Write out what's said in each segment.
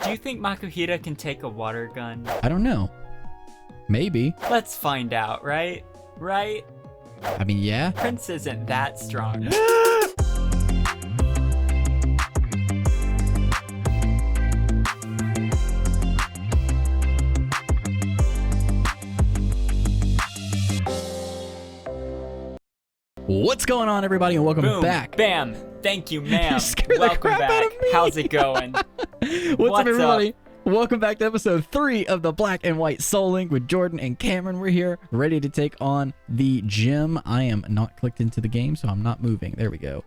Do you think Makuhita can take a water gun? I don't know. Maybe. Let's find out, right? Right? I mean, yeah. Prince isn't that strong. What's going on, everybody, and welcome Boom, back. Bam. Thank you, ma'am. You scared the Welcome crap back. out of me. How's it going? What's up, everybody? Up? Welcome back to episode 3 of the Black and White Soul Link with Jordan and Cameron. We're here, ready to take on the gym. I am not clicked into the game, so I'm not moving. There we go.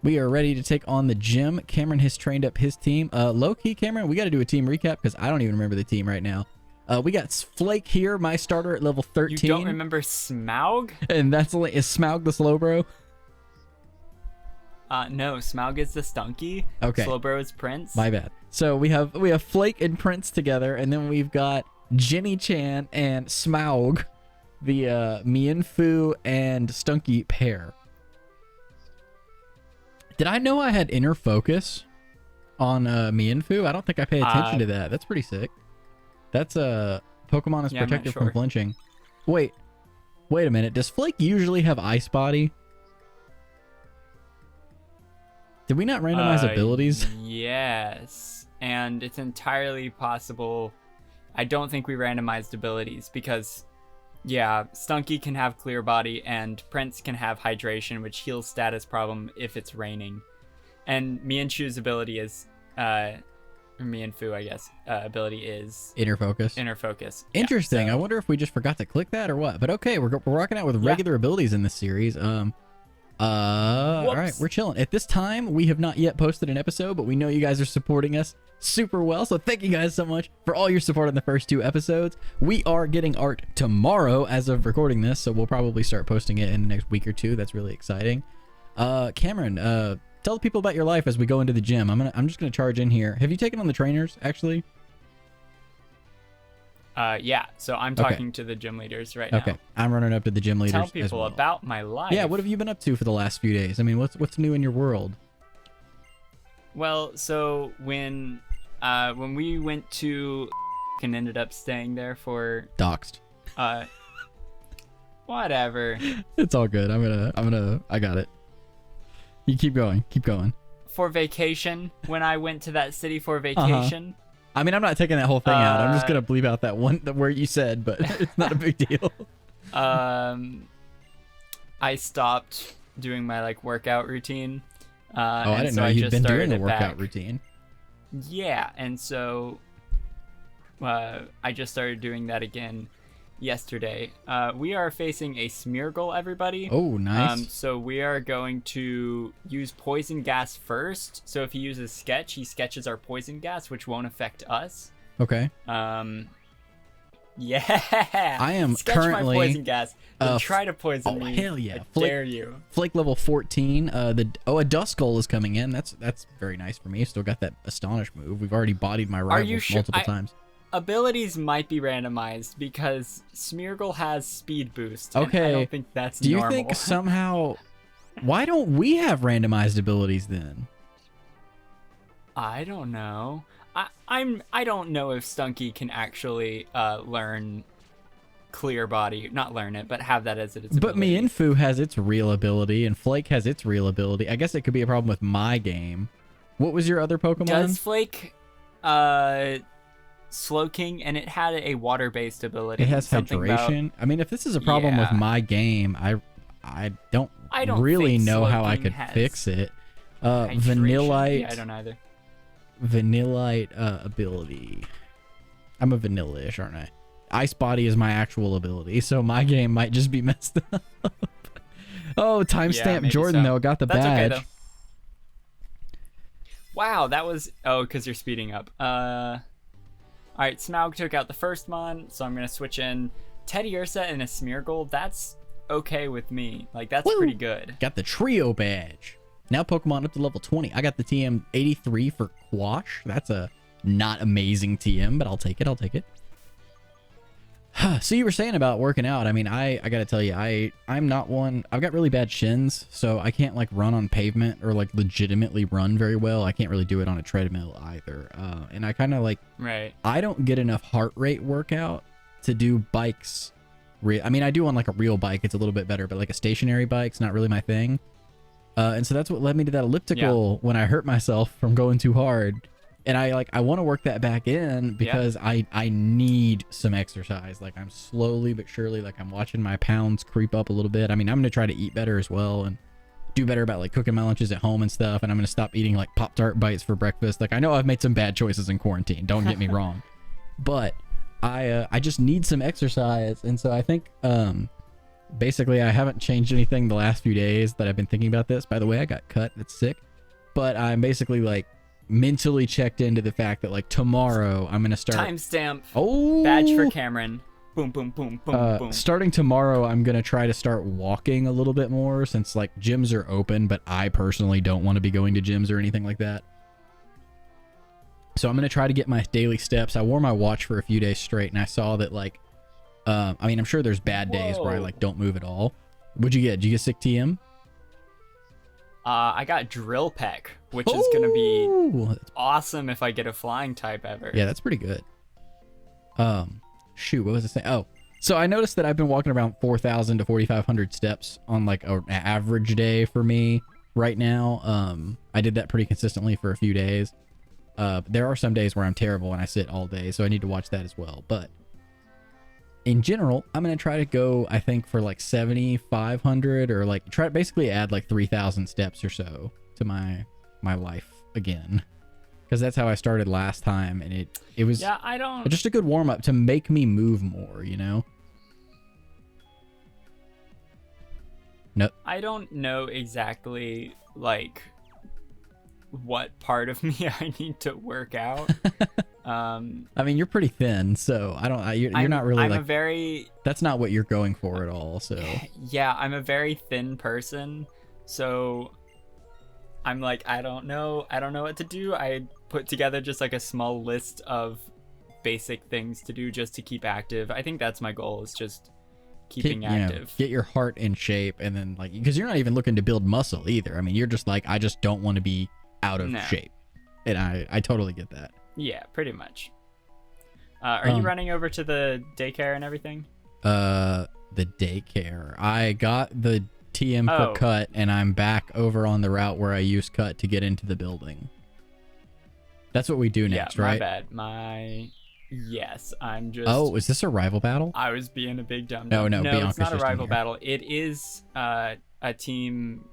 We are ready to take on the gym. Cameron has trained up his team. Low-key, Cameron, we got to do a team recap because I don't even remember the team right now. We got Flake here, my starter at level 13. You don't remember Smaug? And that's only, is Smaug the Slowbro? No, Smaug is the Stunky. Okay. Slowbro is Prince. My bad. So we have Flake and Prince together, and then we've got Jenny Chan and Smaug, the Mienfoo and Stunky pair. Did I know I had inner focus on Mienfoo? I don't think I pay attention to that. That's pretty sick. That's Pokemon is protected from flinching. Wait a minute. Does Flake usually have Ice Body? Did we not randomize abilities? Yes, and it's entirely possible. I don't think we randomized abilities because, yeah, Stunky can have Clear Body and Prince can have Hydration, which heals status problem if it's raining. And Mienfoo's ability is, or Mienfoo, I guess, ability is Inner Focus. Inner Focus. Interesting. Yeah, so. I wonder if we just forgot to click that or what. But okay, we're rocking out with regular abilities in this series. All right, we're chilling. At this time, we have not yet posted an episode, but we know you guys are supporting us super well. So thank you guys so much for all your support on the first 2 episodes. We are getting art tomorrow as of recording this, so we'll probably start posting it in the next week or 2. That's really exciting. Cameron, tell the people about your life as we go into the gym. I'm just gonna charge in here. Have you taken on the trainers actually? Yeah, so I'm talking to the gym leaders right now. Okay, I'm running up to the gym leaders. Tell people as well. about my life. Yeah, what have you been up to for the last few days? I mean, what's new in your world? Well, so when we went to and ended up staying there for Doxed. Whatever. It's all good. I got it. You keep going. Keep going. For vacation, when I went to that city for vacation. I mean, I'm not taking that whole thing out. I'm just gonna bleep out that one where you said, but it's not a big deal. I stopped doing my workout routine. I didn't know you'd been doing a workout routine. Yeah, and so I just started doing that again yesterday. We are facing a Smeargle, everybody. Oh, nice. So we are going to use poison gas first. So if he uses sketch, he sketches our poison gas, which won't affect us. Okay. Yeah. I am sketch currently my poison gas. Then try to poison me. Hell yeah! I dare you. Flake level 14. A Duskull is coming in. That's very nice for me. Still got that Astonish move. We've already bodied my rivals multiple times. Abilities might be randomized because Smeargle has speed boost. Okay. I don't think that's Do normal. you think somehow... Why don't we have randomized abilities then? I don't know. I don't know if Stunky can actually learn Clear Body. Not learn it, but have that as its ability. But Mienfoo has its real ability and Flake has its real ability. I guess it could be a problem with my game. What was your other Pokemon? Does Flake... Slowking, and it had a water-based ability. It has hydration. I mean, if this is a problem with my game, I don't really know how I could fix it. Vanillite. Yeah, I don't either. Vanillite ability. I'm a vanilla-ish, aren't I? Ice Body is my actual ability, so my game might just be messed up. Oh, timestamp Jordan though got the badge. Okay, wow, that was because you're speeding up. All right, Smaug took out the first mon, so I'm going to switch in Teddy Ursa and a Smeargle. That's okay with me. That's pretty good. Got the trio badge. Now Pokemon up to level 20. I got the TM 83 for Quash. That's a not amazing TM, but I'll take it. So you were saying about working out. I mean, I gotta tell you, I'm not one. I've got really bad shins, so I can't like run on pavement or like legitimately run very well. I can't really do it on a treadmill either. And I kind of like, Right. I don't get enough heart rate workout to do bikes. I mean, I do on like a real bike. It's a little bit better, but like a stationary bike's not really my thing. And so that's what led me to that elliptical when I hurt myself from going too hard. And I want to work that back in because I need some exercise. Like I'm slowly but surely, like I'm watching my pounds creep up a little bit. I mean, I'm going to try to eat better as well and do better about like cooking my lunches at home and stuff. And I'm going to stop eating like Pop-Tart bites for breakfast. Like I know I've made some bad choices in quarantine. Don't get me wrong, but I just need some exercise. And so I think, basically I haven't changed anything the last few days that I've been thinking about this. By the way, I got cut. That's sick. But I'm basically like, mentally checked into the fact that like tomorrow I'm gonna start Timestamp. Oh, Badge for Cameron. Boom, boom, boom, boom, boom. Starting tomorrow, I'm gonna try to start walking a little bit more since like gyms are open, but I personally don't want to be going to gyms or anything like that. So I'm gonna try to get my daily steps. I wore my watch for a few days straight, and I saw that like, I mean, I'm sure there's bad days where I like don't move at all. What'd you get? Did you get sick TM? I got Drill Peck, which is going to be awesome if I get a flying type ever. Yeah, that's pretty good. Shoot, what was I saying? Oh, so I noticed that I've been walking around 4,000 to 4,500 steps on like an average day for me right now. I did that pretty consistently for a few days. There are some days where I'm terrible and I sit all day, so I need to watch that as well. But in general, I'm going to try to go, I think, for like 7,500 or like try to basically add like 3,000 steps or so to my life again. Because that's how I started last time. And it was just a good warm up to make me move more, you know? No. I don't know exactly like what part of me I need to work out. I mean, you're pretty thin, so I don't. You're not really like. That's not what you're going for at all. So. Yeah, I'm a very thin person, so I'm like, I don't know what to do. I put together just like a small list of basic things to do just to keep active. I think that's my goal, is just keeping active. Get your heart in shape, and then like, because you're not even looking to build muscle either. I mean, you're just like, I just don't want to be out of shape, and I totally get that. Yeah, pretty much. Are you running over to the daycare and everything? The daycare. I got the TM for cut, and I'm back over on the route where I used cut to get into the building. That's what we do next, right? My bad. Yes, I'm just... Oh, is this a rival battle? I was being a big dumb. No, it's not a rival battle. It is a team...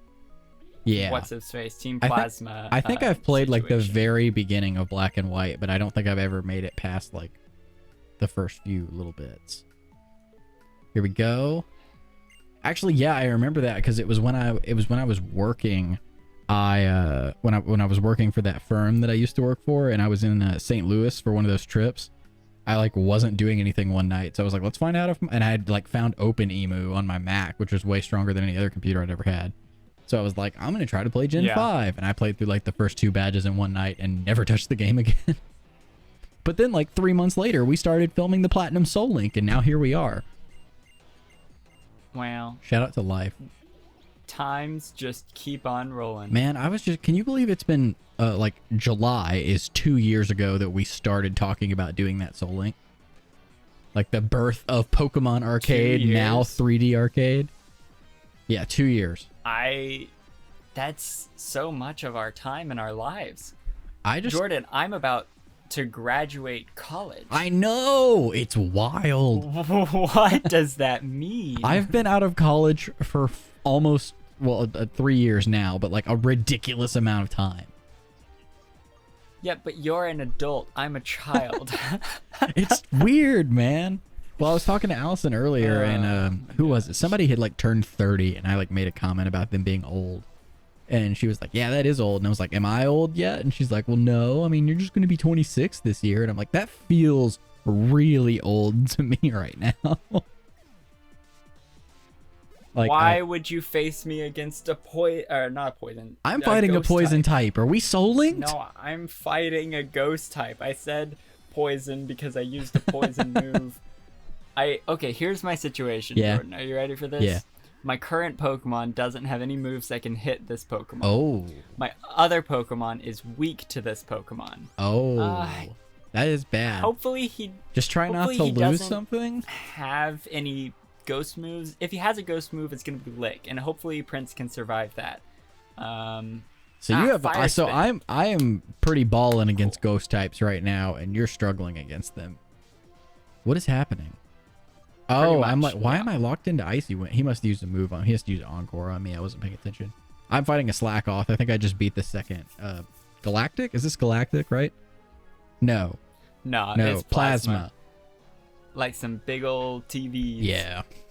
Yeah. What's his face? Team Plasma. I think I've played situation. like the very beginning of Black and White, but I don't think I've ever made it past like the first few little bits. Here we go. Actually, yeah, I remember that because it was when I was working. When I was working for that firm that I used to work for, and I was in St. Louis for one of those trips. I like wasn't doing anything one night, so I was like, let's find out if. And I had like found OpenEmu on my Mac, which was way stronger than any other computer I'd ever had. So I was like, I'm going to try to play Gen 5. And I played through like the first 2 badges in one night and never touched the game again. But then like 3 months later, we started filming the Platinum Soul Link, and now here we are. Wow. Shout out to life. Times just keep on rolling. Man, can you believe it's been like July is 2 years ago that we started talking about doing that Soul Link? Like the birth of Pokemon Arcade, now 3D Arcade. Yeah, 2 years. That's so much of our time in our lives. Jordan, I'm about to graduate college. I know, it's wild. What does that mean? I've been out of college for almost 3 years now, but like a ridiculous amount of time. Yeah, but you're an adult. I'm a child. It's weird, man. Well, I was talking to Allison earlier, and who was it? Somebody had like turned 30, and I like made a comment about them being old. And she was like, yeah, that is old. And I was like, am I old yet? And she's like, well, no. I mean, you're just going to be 26 this year. And I'm like, that feels really old to me right now. Like, why would you face me against a not a poison? I'm fighting a poison type. Are we soul linked? No, I'm fighting a ghost type. I said poison because I used a poison move. Okay, here's my situation, Yeah. Jordan. Are you ready for this? Yeah. My current Pokemon doesn't have any moves that can hit this Pokemon. Oh. My other Pokemon is weak to this Pokemon. Oh. That is bad. Hopefully he Just try not to he lose doesn't something. have any ghost moves. If he has a ghost move, it's gonna be Lick, and hopefully Prince can survive that. So you have Fire so Spin. I am pretty balling against ghost types right now, and you're struggling against them. What is happening? Oh, I'm like, why am I locked into Icy Wind? He must use a move on. He has to use Encore on me. I wasn't paying attention. I'm fighting a Slack Off. I think I just beat the second. Galactic? Is this Galactic, right? No, It's Plasma. Like some big old TVs.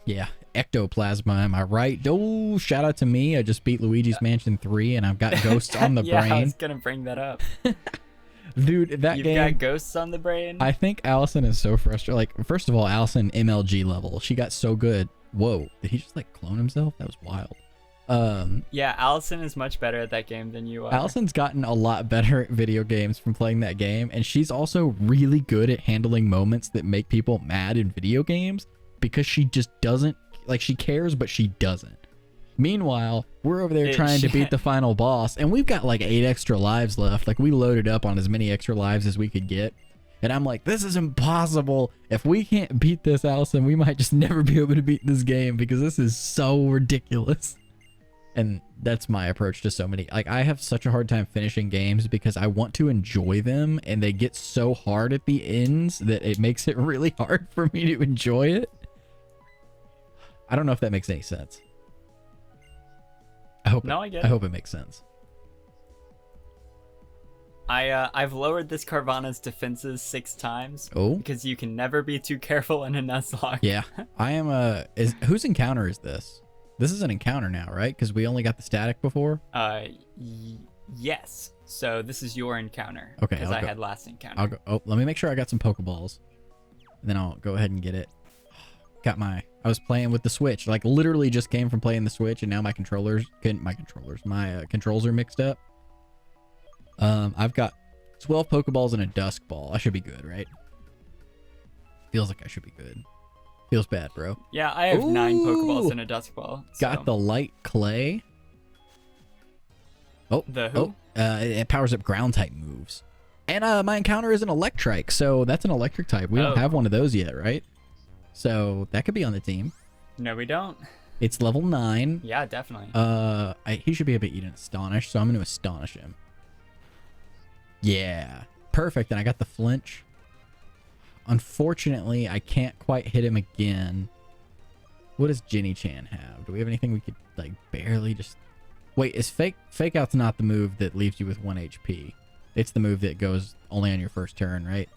Yeah. Ectoplasma, am I right? Oh, shout out to me. I just beat Luigi's Mansion 3 and I've got ghosts on the Yeah, brain. I was gonna bring that up. Dude, that You've game. got ghosts on the brain. I think Allison is so frustrated. Like, first of all, Allison MLG level. She got so good. Whoa, did he just like clone himself? That was wild. Yeah, Allison is much better at that game than you are. Allison's gotten a lot better at video games from playing that game, and she's also really good at handling moments that make people mad in video games because she just doesn't, like, she cares, but she doesn't. Meanwhile, we're over there trying to beat the final boss, and we've got like 8 extra lives left. Like, we loaded up on as many extra lives as we could get. And I'm like, this is impossible. If we can't beat this, Allison, we might just never be able to beat this game because this is so ridiculous. And that's my approach to so many. Like, I have such a hard time finishing games because I want to enjoy them, and they get so hard at the ends that it makes it really hard for me to enjoy it. I don't know if that makes any sense. I hope it makes sense. I've lowered this Carvana's defenses 6 times. Oh, because you can never be too careful in a Nuzlocke. Yeah, I am whose encounter is this? This is an encounter now, right? Because we only got the static before. Yes. So this is your encounter. Okay, because I had last encounter. I'll go. Oh, let me make sure I got some Pokeballs, and then I'll go ahead and get it. I was playing with the Switch. Like, literally just came from playing the Switch, and now my controls are mixed up. I've got 12 Pokeballs and a Dusk Ball. I should be good, right? Feels like I should be good. Feels bad, bro. Yeah, I have 9 Pokeballs and a Dusk Ball. So. Got the Light Clay. Oh, the who? It powers up ground type moves. And my encounter is an Electrike, so that's an electric type. We don't have one of those yet, right? So that could be on the team. No, we don't. It's level 9. Yeah, definitely. He should be able to eat an Astonish, so I'm going to Astonish him. Yeah, perfect. And I got the flinch. Unfortunately, I can't quite hit him again. What does Jenny Chan have? Do we have anything we could, like, barely just... Wait, is Fake Out's not the move that leaves you with 1 HP? It's the move that goes only on your first turn, right?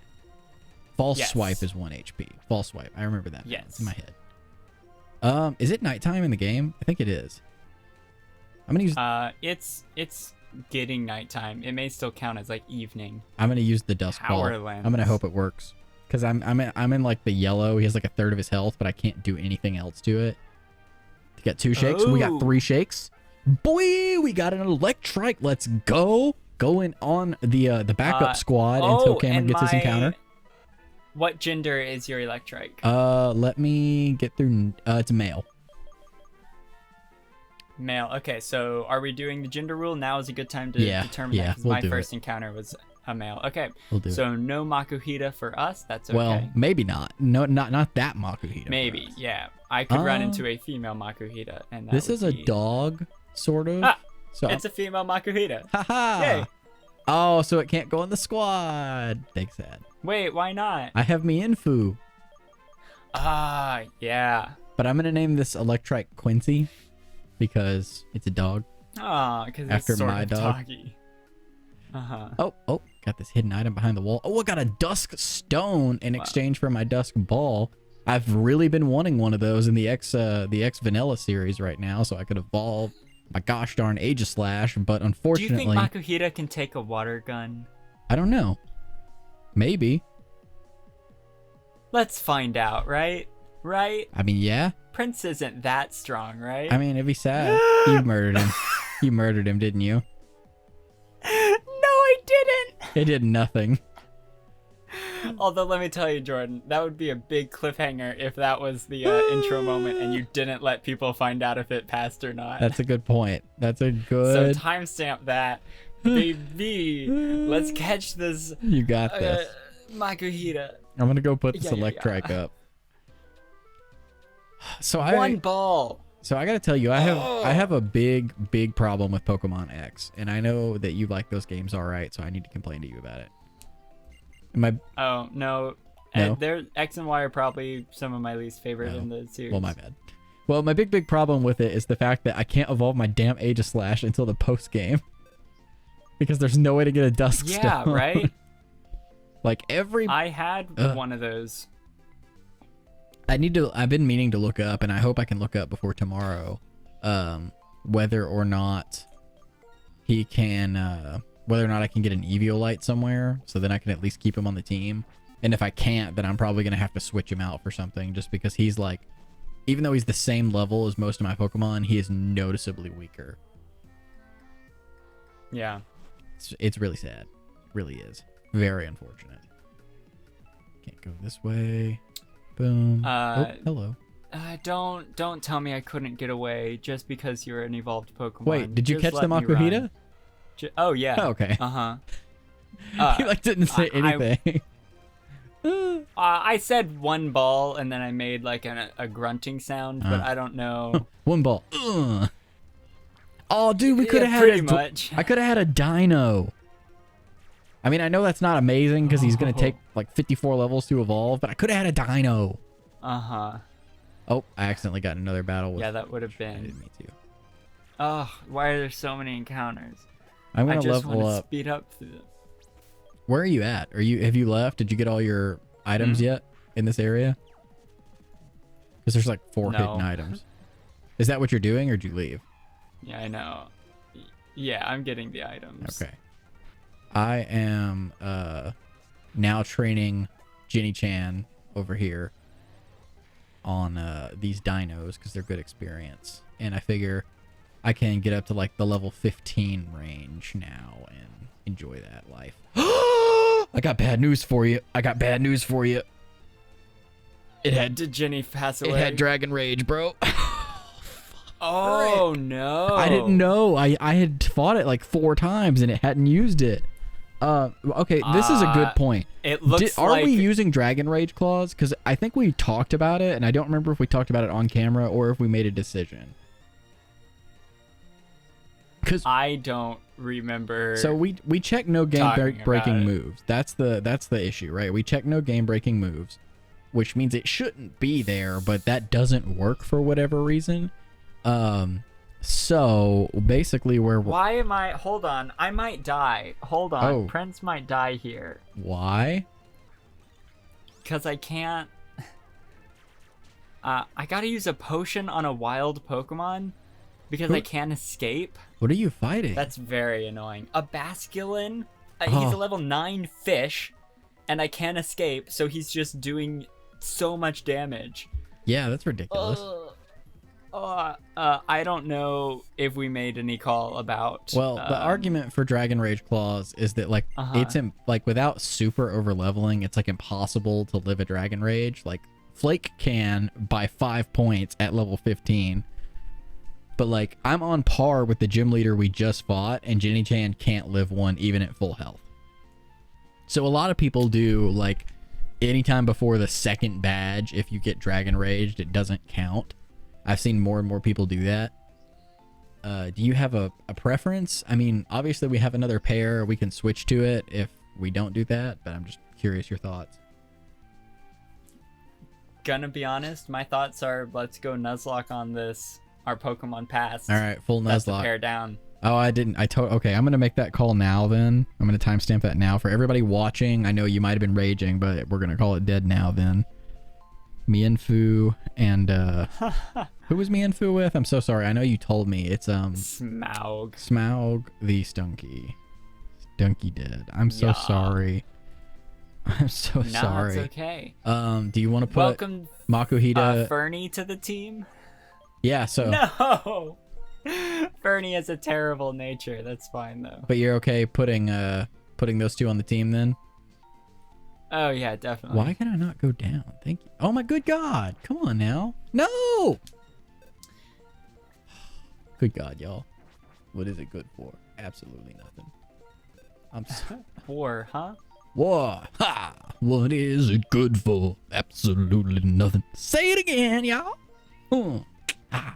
False Swipe is 1 HP. False Swipe. I remember that. Yes. It's in my head. Is it nighttime in the game? I think it is. I'm gonna use... It's getting nighttime. It may still count as, like, evening. I'm gonna use the Dusk Ball. I'm gonna hope it works. Because I'm in like the yellow. He has like a third of his health, but I can't do anything else to it. We got 2 shakes. We got 3 shakes. Boy, we got an Electrike. Let's go. Going on the backup squad until Cameron gets his encounter. What gender is your Electrike? Let me get through. It's a male. Male. Okay, so are we doing the gender rule? Now is a good time to determine that. Because my first encounter was a male. Okay, so no Makuhita for us. That's okay. Well, maybe not. No, not that Makuhita. Maybe, yeah. I could run into a female Makuhita, and this is a dog, sort of. So it's a female Makuhita. Haha! Yay! Oh, so it can't go in the squad. Thanks, Ad. Wait, why not? I have me Infu. Yeah. But I'm gonna name this Electrike Quincy because it's a dog. Because it's sort of doggy. Oh, got this hidden item behind the wall. Oh, I got a Dusk Stone in exchange for my Dusk Ball. I've really been wanting one of those in the X Vanilla series right now, so I could evolve my gosh darn Aegislash, but unfortunately... Do you think Makuhita can take a water gun? I don't know. Maybe. Let's find out, right? Right? I mean, yeah. Prince isn't that strong, right? I mean, it'd be sad. You murdered him. You murdered him, didn't you? No, I didn't. It did nothing. Although, let me tell you, Jordan, that would be a big cliffhanger if that was the intro moment and you didn't let people find out if it passed or not. That's a good point. That's a So good. timestamp that. Baby, let's catch this. You got this. Makuhita. I'm gonna go put this Yeah. Electrike up. So One ball. So I gotta tell you, I have a big problem with Pokemon X, and I know that you like those games, all right. So I need to complain to you about it. Oh no. No? There, X and Y are probably some of my least favorite in the series. Well, my bad. Well, my big problem with it is the fact that I can't evolve my damn Aegislash until the post game. Because there's no way to get a Dusk Yeah, Stone. right? Like every... I had one of those. I've been meaning to look up, and I hope I can look up before tomorrow, whether or not he can, whether or not I can get an Eviolite somewhere, so then I can at least keep him on the team. And if I can't, then I'm probably going to have to switch him out for something, just because he's like, even though he's the same level as most of my Pokemon, he is noticeably weaker. Yeah. It's really sad. It really is. Very unfortunate. Can't go this way. Boom. Oh, hello. Don't tell me I couldn't get away just because you're an evolved Pokemon. Wait, did you Just catch the let me Makuhita? run. Oh yeah. Oh, okay. He like didn't say anything. I said one ball and then I made like a grunting sound, but I don't know. One ball. Ugh. Oh, dude, we could have had pretty much. I could have had a Dino. I mean, I know that's not amazing because he's gonna take like 54 levels to evolve, but I could have had a Dino. Uh-huh. Oh, I accidentally got another battle with... Yeah, that would have I been. didn't mean to. Oh, why are there so many encounters? I'm gonna I just level want to up. speed up through this. Where are you at? Have you left? Did you get all your items yet in this area? Because there's like 4 hidden items. Is that what you're doing, or did you leave? Yeah, I know. Yeah, I'm getting the items. Okay. I am now training Jenny Chan over here on these dinos because they're good experience, and I figure I can get up to like the level 15 range now and enjoy that life. I got bad news for you. Did Jenny pass away? It had Dragon Rage, bro. Oh no! I didn't know. I had fought it like 4 times and it hadn't used it. Okay, this is a good point. It looks Are like... we using Dragon Rage claws? Because I think we talked about it, and I don't remember if we talked about it on camera or if we made a decision. Because I don't remember. So we check no game breaking about moves. That's the issue, right? We check no game breaking moves, which means it shouldn't be there, but that doesn't work for whatever reason. So basically Why am I... Hold on. I might die. Hold on. Oh. Prince might die here. Why? Because I can't... I gotta use a potion on a wild Pokemon because I can't escape. What are you fighting? That's very annoying. A Basculin? He's a level 9 fish, and I can't escape, so he's just doing so much damage. Yeah, that's ridiculous. I don't know if we made any call about... Well, the argument for Dragon Rage claws is that like it's like without super over leveling, it's like impossible to live a Dragon Rage. Like Flake can by 5 points at level 15, but like I'm on par with the gym leader we just fought, and Jenny Chan can't live one even at full health. So a lot of people do like anytime before the second badge, if you get Dragon Raged, it doesn't count. I've seen more and more people do that. Do you have a preference? I mean, obviously we have another pair. We can switch to it if we don't do that, but I'm just curious your thoughts. Gonna be honest, my thoughts are let's go Nuzlocke on this. Our Pokemon passed. All right, full That's the Nuzlocke. pair down. Oh, I didn't. Okay, I'm going to make that call now then. I'm going to timestamp that now. For everybody watching, I know you might have been raging, but we're going to call it dead now then. Mienfoo and who was Mienfoo with? I'm so sorry. I know you told me. It's Smaug. Smaug the Stunky. Stunky dead. I'm so sorry. I'm so sorry. No, it's okay. Do you want to put Welcome Makuhita Fernie to the team? Yeah, so No. Fernie has a terrible nature. That's fine though. But you're okay putting those two on the team then? Oh yeah, definitely. Why can I not go down? Thank you. Oh my good God. Come on now. No. Good God, y'all. What is it good for? Absolutely nothing. I'm so... War, huh? War. Ha! What is it good for? Absolutely nothing. Say it again, y'all.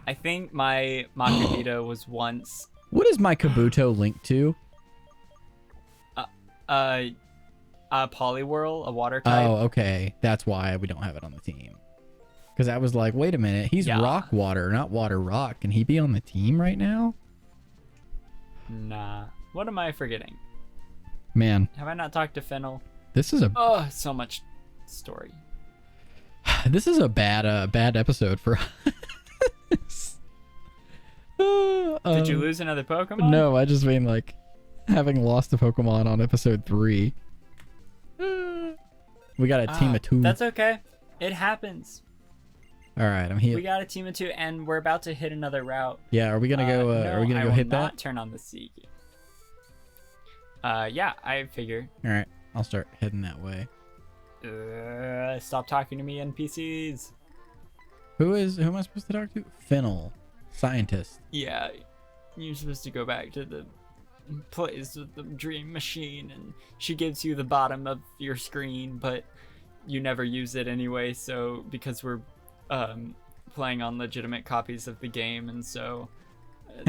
I think my Makuhita was once What is my Kabuto linked to? a Poliwhirl, a water type. Oh, okay. That's why we don't have it on the team. Because I was like, wait a minute. He's Yeah. rock water, not water rock. Can he be on the team right now? Nah. What am I forgetting? Man, Have I not talked to Fennel? this is a Oh, so much story. this is a bad episode for us. Did you lose another Pokemon? No, I just mean like having lost a Pokemon on episode 3. We got a team of 2. That's okay. It happens. All right, I'm here. We got a team of 2, and we're about to hit another route. Yeah, are we gonna go? No, are we gonna I go will hit not that? turn on the Sea. Yeah, I figure. All right, I'll start heading that way. Stop talking to me, NPCs. Who am I supposed to talk to? Fennel, scientist. Yeah, you're supposed to go back to the place with the dream machine, and she gives you the bottom of your screen, but you never use it anyway. So because we're playing on legitimate copies of the game, and so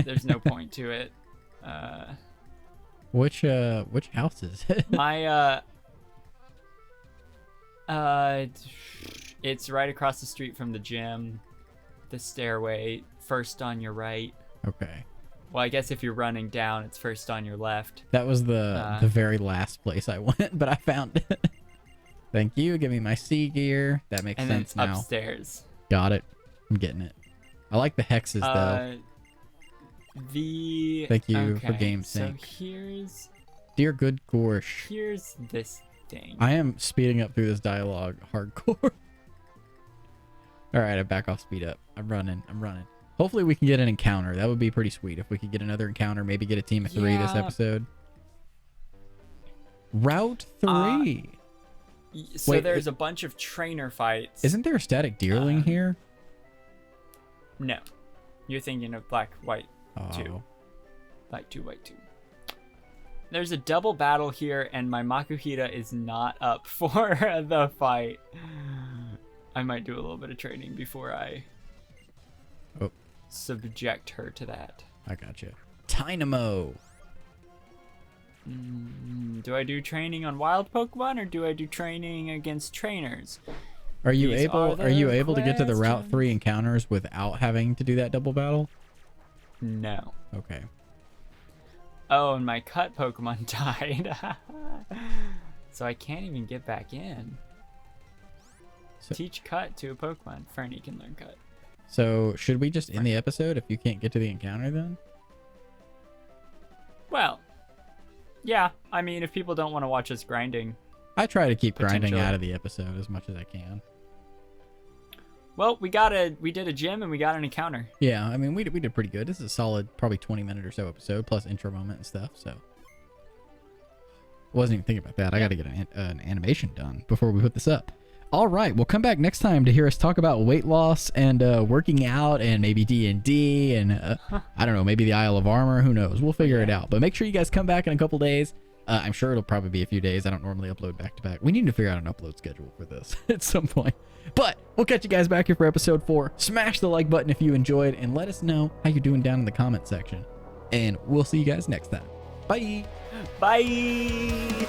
there's no point to it. Which house is it? My it's right across the street from the gym. The stairway, first on your right. Okay. Well, I guess if you're running down, it's first on your left. That was the very last place I went, but I found it. Thank you. Give me my sea gear. That makes And then sense it's now. upstairs. Got it. I'm getting it. I like the hexes though. Thank you for game sync. So Dear good Gorsh. here's this thing. I am speeding up through this dialogue hardcore. All right, I back off, speed up. I'm running. Hopefully we can get an encounter. That would be pretty sweet if we could get another encounter. Maybe get a team of 3 this Yeah. episode. Route 3. So Wait, there's a bunch of trainer fights. Isn't there a static deerling here? No. You're thinking of Black, White, 2. Oh. Black 2, White 2. There's a double battle here, and my Makuhita is not up for the fight. I might do a little bit of training before I subject her to that. I gotcha. Dynamo. Do I do training on wild Pokemon, or do I do training against trainers? Are you These able are to get to the Route 3 questions. encounters without having to do that double battle? No. Okay. Oh, and my cut Pokemon died. So I can't even get back in. So- Teach cut to a Pokemon. Fernie can learn cut. So, should we just end the episode if you can't get to the encounter then? Well, yeah. I mean, if people don't want to watch us grinding, I try to keep grinding Potentially. out of the episode as much as I can. well, we did a gym and we got an encounter. Yeah, I mean, we did pretty good. This is a solid, probably 20-minute or so episode, plus intro moment and stuff, so. Wasn't even thinking about that. I got to get an animation done before we put this up. All right, we'll come back next time to hear us talk about weight loss and working out and maybe D&D and I don't know, maybe the Isle of Armor. Who knows? We'll figure it out. But make sure you guys come back in a couple days. I'm sure it'll probably be a few days. I don't normally upload back to back. We need to figure out an upload schedule for this at some point. But we'll catch you guys back here for episode 4. Smash the like button if you enjoyed and let us know how you're doing down in the comment section. And we'll see you guys next time. Bye. Bye.